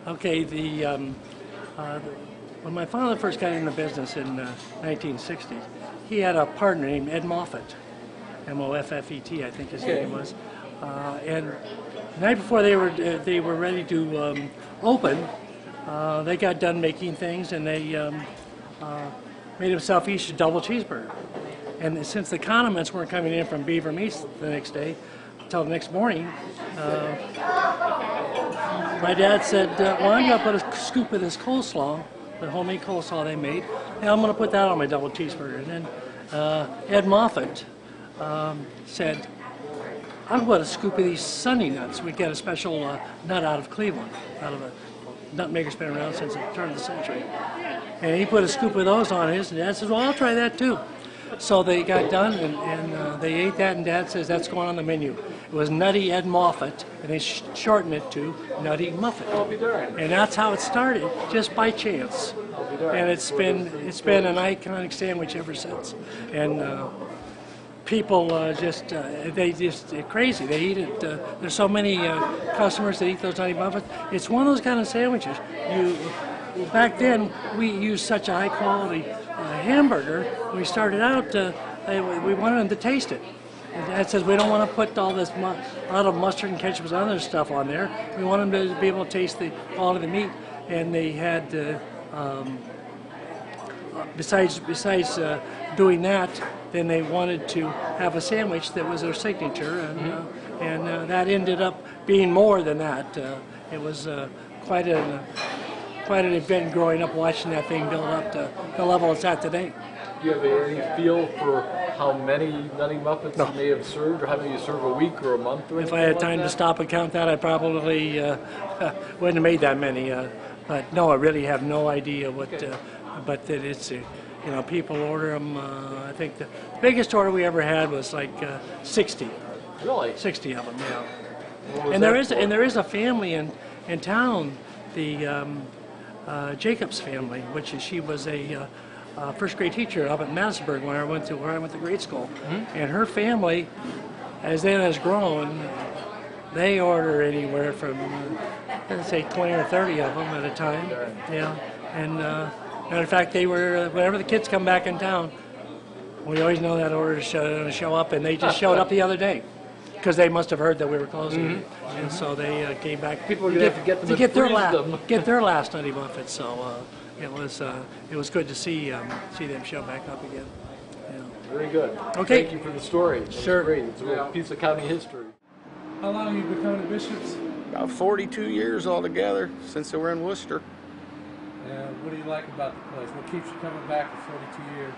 Okay, when my father first got into business in 1960, he had a partner named Ed Muffit, M-O-F-F-E-T, I think his name was. And the night before they were ready to open, they got done making things, and they made himself each a double cheeseburger. And since the condiments weren't coming in from Beaver Meats the next day, until the next morning, my dad said, well, I'm going to put a scoop of this coleslaw, the homemade coleslaw they made, and I'm going to put that on my double cheeseburger. And then Ed Muffit said, I'm going to put a scoop of these Sunny nuts. We get a special nut out of Cleveland, out of a nutmaker's been around since the turn of the century. And he put a scoop of those on his, and Dad says, well, I'll try that too. So they got done, and they ate that, and Dad says, that's going on the menu. It was Nutty Ed Muffit, and they shortened it to Nutty Muffit. I'll be darned. And that's how it started, just by chance. I'll be darned. And it's been an iconic sandwich ever since. And people they're crazy. They eat it. There's so many customers that eat those Nutty Muffets. It's one of those kind of sandwiches. Back then, we used such a high quality hamburger. When we started out, we wanted them to taste it. And Dad says we don't want to put all this a lot of mustard and ketchup and other stuff on there. We want them to be able to taste the quality of the meat. And they had, besides doing that, then they wanted to have a sandwich that was their signature, and that ended up being more than that. It was quite an event growing up, watching that thing build up to the level it's at today. Do you have any feel for how many Nutty Muffets you may have served, or how many you serve a week or a month? Or if I had time to stop and count that, I probably wouldn't have made that many. But no, I really have no idea what. But that it's people order them. I think the biggest order we ever had was like 60. Really? 60 of them, yeah. And there is a family in town, the Jacobs family, she was a first grade teacher up at Madisonburg where I went to grade school. Mm-hmm. And her family, as has grown, they order anywhere from let's say 20 or 30 of them at a time. Yeah. And matter of fact, they were whenever the kids come back in town, we always know that order is going to show up, and they just showed up the other day because they must have heard that we were closing, and so they came back. People are going to have to get them to get their last Nutty Muffet. So it was good to see them show back up again. Yeah. Very good. Okay. Thank you for the story. That sure. Was great. It's a piece of county history. How long have you been coming to Bishop's? About 42 years altogether since they were in Wooster. What do you like about the place? What keeps you coming back for 42 years?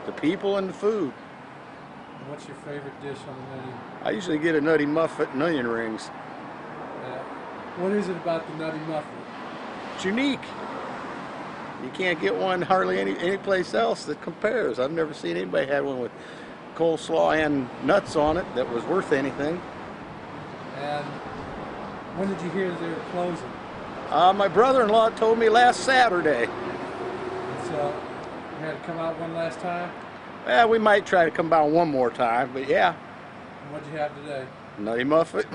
The people and the food. And what's your favorite dish on the menu? I usually get a Nutty Muffet and onion rings. What is it about the Nutty Muffet? It's unique. You can't get one hardly any place else that compares. I've never seen anybody had one with coleslaw and nuts on it that was worth anything. And when did you hear that they were closing? My brother-in-law told me last Saturday. So you had to come out one last time? Well, we might try to come out one more time, but yeah. And what'd you have today? Nutty Muffet.